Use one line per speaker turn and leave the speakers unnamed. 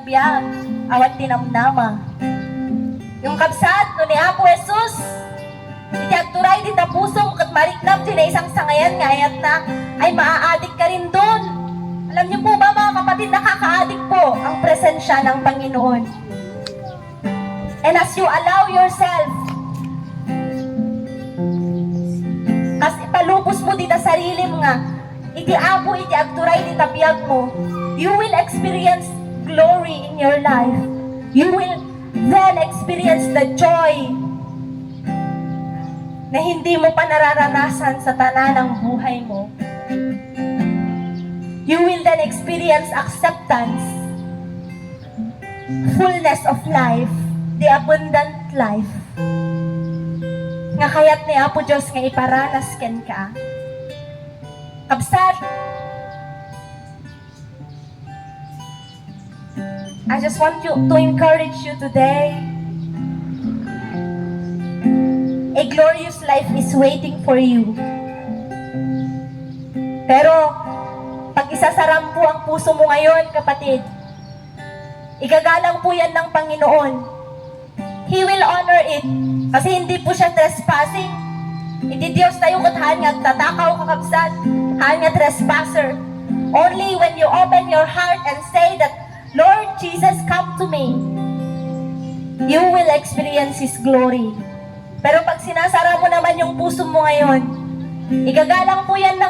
biyag, awat tinamnama. Yung kabsat, no ni Apo Jesus, iti agturay di tapusong kat mariknap din na isang sangayan nga ayat na ay maaadik ka rin doon. Alam niyo po ba mga kapatid, nakakaadik po ang presensya ng Panginoon. And as you allow yourself, as ipalubos mo dita sarili mo nga, iti Apo, iti agturay di tabiyag mo, you will experience glory in your life. You will then experience the joy na hindi mo pa nararanasan sa tanan ng buhay mo. You will then experience acceptance, fullness of life, the abundant life. Nga kayat ni Apo Diyos nga iparanas ken ka. Kabsat, I just want to encourage you today. A glorious life is waiting for you. Pero, pag isasaram po ang puso mo ngayon, kapatid, igagalang po yan ng Panginoon. He will honor it. Kasi hindi po siya trespassing. Hindi Diyos tayo kat hanyag tatakaw kakabsat, hanyag trespasser. Only when you open your heart and say that, Lord Jesus, come to me, you will experience His glory. Pero pag sinasara mo naman yung puso mo ngayon, igagalang po yan ng